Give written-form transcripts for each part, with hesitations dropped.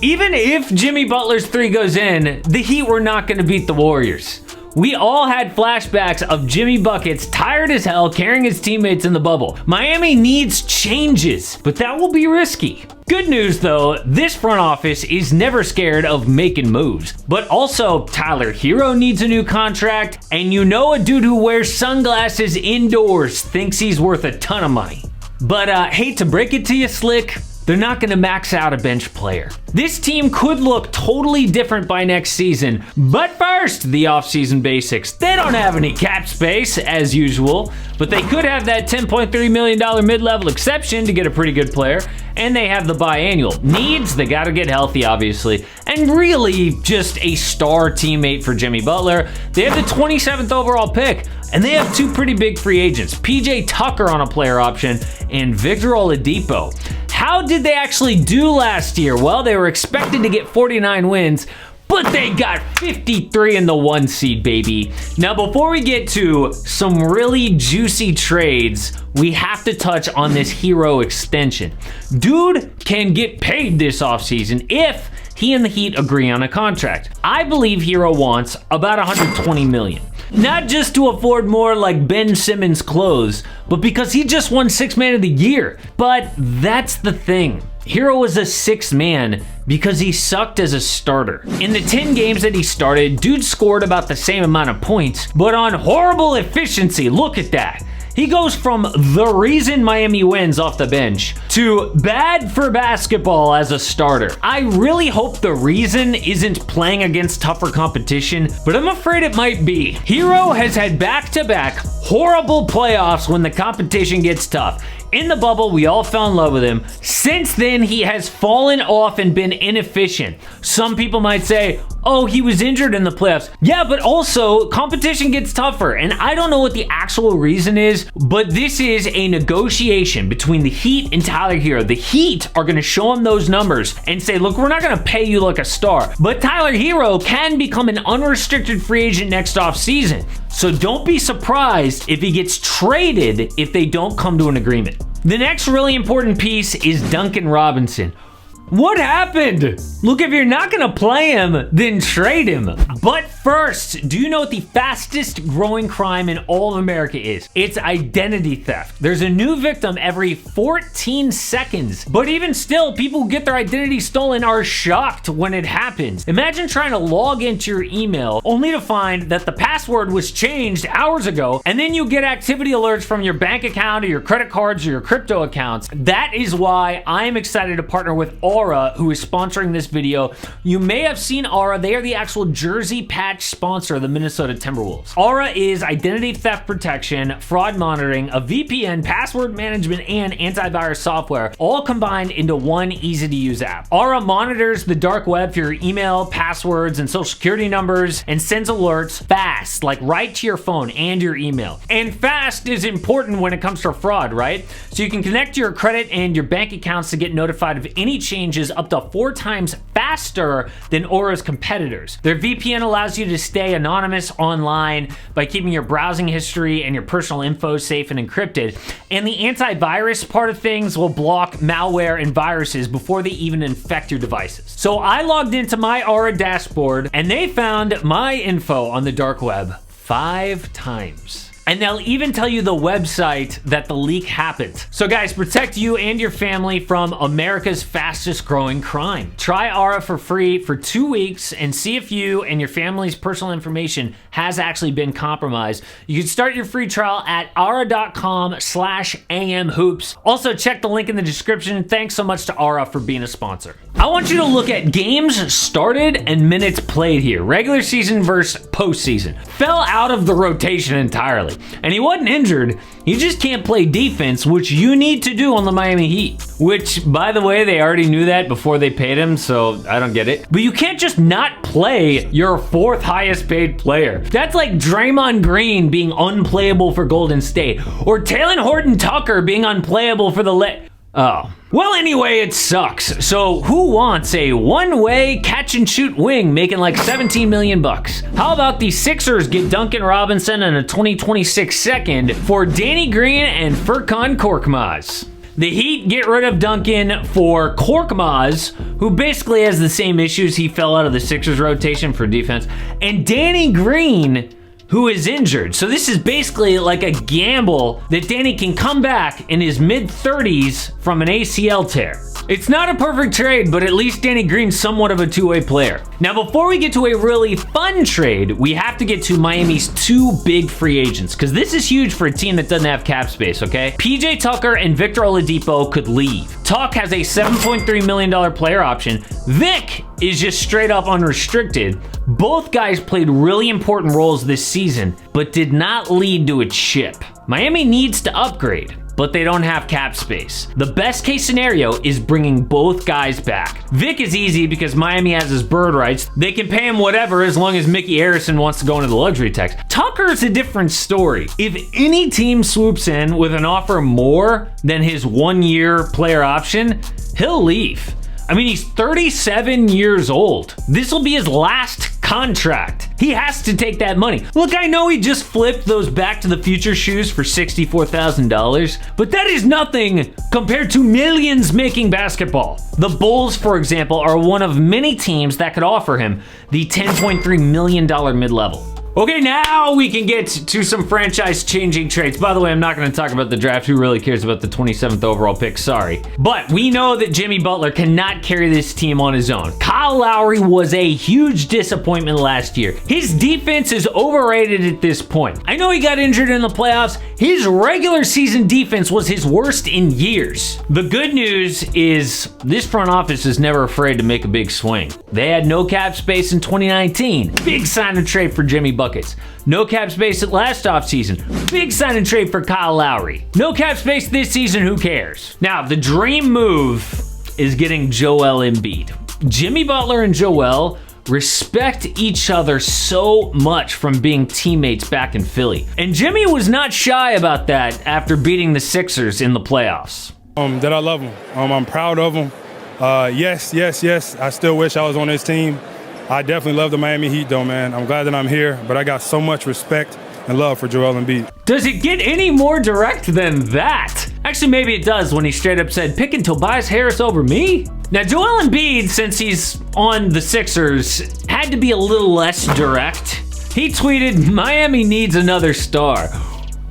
Even if Jimmy Butler's three goes in, the Heat were not going to beat the Warriors. We all had flashbacks of Jimmy Buckets tired as hell carrying his teammates in the bubble. Miami needs changes, but that will be risky. Good news though, this front office is never scared of making moves. But also, Tyler Herro needs a new contract, and you know a dude who wears sunglasses indoors thinks he's worth a ton of money. But hate to break it to you, Slick, they're not going to max out a bench player. This team could look totally different by next season, but first, the offseason basics. They don't have any cap space, as usual, but they could have that $10.3 million mid-level exception to get a pretty good player, and they have the biannual. Needs, they gotta get healthy, obviously, and really just a star teammate for Jimmy Butler. They have the 27th overall pick, and they have two pretty big free agents, PJ Tucker on a player option and Victor Oladipo. How did they actually do last year? Well, they were expected to get 49 wins, but they got 53 in the 1 seed, baby. Now, before we get to some really juicy trades, we have to touch on this Herro extension. Dude can get paid this offseason if he and the Heat agree on a contract. I believe Herro wants about $120 million. Not just to afford more like Ben Simmons clothes, but because he just won 6th Man of the Year. But that's the thing. Herro was a 6th man because he sucked as a starter. In the 10 games that he started, dude scored about the same amount of points, but on horrible efficiency. Look at that. He goes from the reason Miami wins off the bench to bad for basketball as a starter. I really hope the reason isn't playing against tougher competition, but I'm afraid it might be. Herro has had back-to-back horrible playoffs when the competition gets tough. In the bubble, we all fell in love with him. Since then, he has fallen off and been inefficient. Some people might say, oh, he was injured in the playoffs. Yeah, but also, competition gets tougher, and I don't know what the actual reason is, but this is a negotiation between the Heat and Tyler Herro. The Heat are going to show him those numbers and say, look, we're not going to pay you like a star, but Tyler Herro can become an unrestricted free agent next offseason. So don't be surprised if he gets traded if they don't come to an agreement. The next really important piece is Duncan Robinson. What happened? Look, if you're not gonna play him, then trade him. But first, do you know what the fastest growing crime in all of America is? It's identity theft. There's a new victim every 14 seconds. But even still, people who get their identity stolen are shocked when it happens. Imagine trying to log into your email only to find that the password was changed hours ago, and then you get activity alerts from your bank account or your credit cards or your crypto accounts. That is why I am excited to partner with Aura, who is sponsoring this video. You may have seen Aura. They are the actual jersey patch sponsor of the Minnesota Timberwolves. Aura is identity theft protection, fraud monitoring, a VPN, password management, and antivirus software, all combined into one easy-to-use app. Aura monitors the dark web for your email, passwords, and social security numbers, and sends alerts fast, like right to your phone and your email. And fast is important when it comes to fraud, right? So you can connect your credit and your bank accounts to get notified of any changes up to 4 times faster than Aura's competitors. Their VPN allows you to stay anonymous online by keeping your browsing history and your personal info safe and encrypted. And the antivirus part of things will block malware and viruses before they even infect your devices. So I logged into my Aura dashboard and they found my info on the dark web 5 times. And they'll even tell you the website that the leak happened. So guys, protect you and your family from America's fastest growing crime. Try Aura for free for 2 weeks and see if you and your family's personal information has actually been compromised. You can start your free trial at aura.com/amhoops. Also check the link in the description. Thanks so much to Aura for being a sponsor. I want you to look at games started and minutes played here. Regular season versus postseason. Fell out of the rotation entirely. And he wasn't injured, he just can't play defense, which you need to do on the Miami Heat. Which, by the way, they already knew that before they paid him, so I don't get it. But you can't just not play your 4th highest paid player. That's like Draymond Green being unplayable for Golden State, or Talen Horton-Tucker being unplayable for the Oh. Well, anyway, it sucks. So who wants a one-way catch-and-shoot wing making like $17 million bucks? How about the Sixers get Duncan Robinson and a 2026 second for Danny Green and Furkan Korkmaz? The Heat get rid of Duncan for Korkmaz, who basically has the same issues. He fell out of the Sixers rotation for defense. And Danny Green, who is injured. So this is basically like a gamble that Danny can come back in his mid-30s from an ACL tear. It's not a perfect trade, but at least Danny Green's somewhat of a two-way player. Now, before we get to a really fun trade, we have to get to Miami's two big free agents, because this is huge for a team that doesn't have cap space, okay? PJ Tucker and Victor Oladipo could leave. Tuck has a $7.3 million player option. Vic is just straight up unrestricted. Both guys played really important roles this season, but did not lead to a chip. Miami needs to upgrade, but they don't have cap space. The best case scenario is bringing both guys back. Vic is easy because Miami has his bird rights. They can pay him whatever as long as Mickey Harrison wants to go into the luxury tax. Tucker's a different story. If any team swoops in with an offer more than his 1-year player option, he'll leave. I mean, he's 37 years old. This will be his last contract. He has to take that money. Look, I know he just flipped those Back to the Future shoes for $64,000, but that is nothing compared to millions making basketball. The Bulls, for example, are one of many teams that could offer him the $10.3 million mid-level. Okay, now we can get to some franchise-changing trades. By the way, I'm not going to talk about the draft. Who really cares about the 27th overall pick? Sorry. But we know that Jimmy Butler cannot carry this team on his own. Kyle Lowry was a huge disappointment last year. His defense is overrated at this point. I know he got injured in the playoffs. His regular season defense was his worst in years. The good news is this front office is never afraid to make a big swing. They had no cap space in 2019. Big sign and trade for Jimmy Butler. No cap space at last offseason. Big sign and trade for Kyle Lowry. No cap space this season, who cares? Now, the dream move is getting Joel Embiid. Jimmy Butler and Joel respect each other so much from being teammates back in Philly. And Jimmy was not shy about that after beating the Sixers in the playoffs. That I love him. I'm proud of him. Yes. I still wish I was on this team. I definitely love the Miami Heat, though, man. I'm glad that I'm here, but I got so much respect and love for Joel Embiid. Does it get any more direct than that? Actually, maybe it does when he straight up said, picking Tobias Harris over me? Now, Joel Embiid, since he's on the Sixers, had to be a little less direct. He tweeted, Miami needs another star.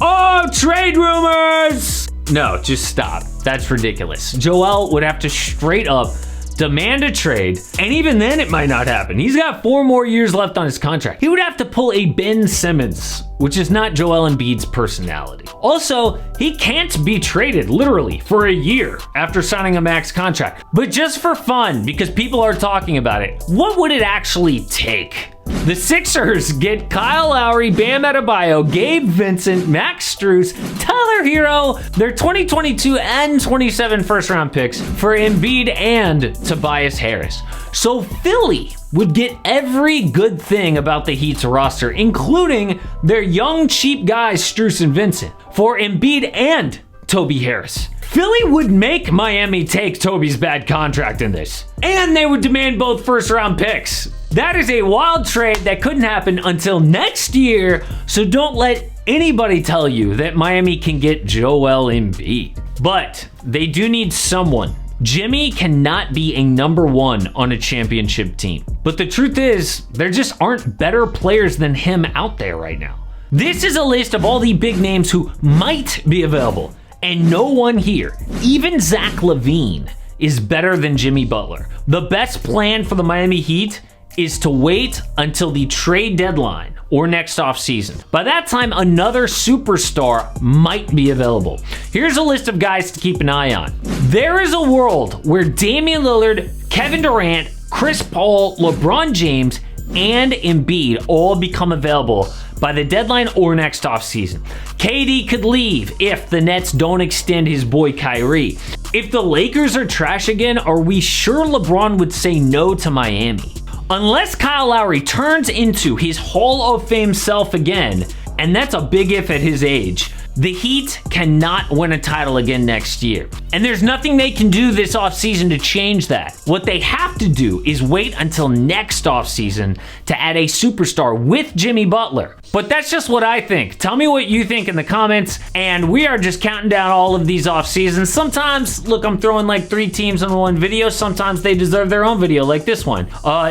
Oh, trade rumors! No, just stop. That's ridiculous. Joel would have to straight up demand a trade, and even then it might not happen. He's got 4 more years left on his contract. He would have to pull a Ben Simmons, which is not Joel Embiid's personality. Also, he can't be traded, literally, for a year after signing a max contract. But just for fun, because people are talking about it, what would it actually take? The Sixers get Kyle Lowry, Bam Adebayo, Gabe Vincent, Max Strus, Tyler Herro, their 2022 and 27 first-round picks for Embiid and Tobias Harris. So Philly would get every good thing about the Heat's roster, including their young, cheap guys, Strus and Vincent, for Embiid and Toby Harris. Philly would make Miami take Toby's bad contract in this, and they would demand both first-round picks. That is a wild trade that couldn't happen until next year, so don't let anybody tell you that Miami can get Joel Embiid. But they do need someone. Jimmy cannot be a number 1 on a championship team. But the truth is, there just aren't better players than him out there right now. This is a list of all the big names who might be available, and no one here, even Zach LaVine, is better than Jimmy Butler. The best plan for the Miami Heat is to wait until the trade deadline or next offseason. By that time, another superstar might be available. Here's a list of guys to keep an eye on. There is a world where Damian Lillard, Kevin Durant, Chris Paul, LeBron James, and Embiid all become available by the deadline or next offseason. KD could leave if the Nets don't extend his boy Kyrie. If the Lakers are trash again, are we sure LeBron would say no to Miami? Unless Kyle Lowry turns into his Hall of Fame self again, and that's a big if at his age, The Heat cannot win a title again next year. And there's nothing they can do this offseason to change that. What they have to do is wait until next offseason to add a superstar with Jimmy Butler. But that's just what I think. Tell me what you think in the comments, and we are just counting down all of these off seasons. Sometimes, look, I'm throwing like 3 teams in one video. Sometimes they deserve their own video, like this one.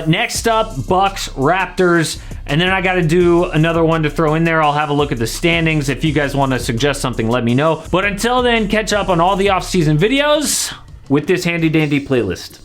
Next up, Bucks, Raptors, and then I got to do another one to throw in there. I'll have a look at the standings. If you guys want to suggest something, let me know. But until then, catch up on all the off-season videos with this handy-dandy playlist.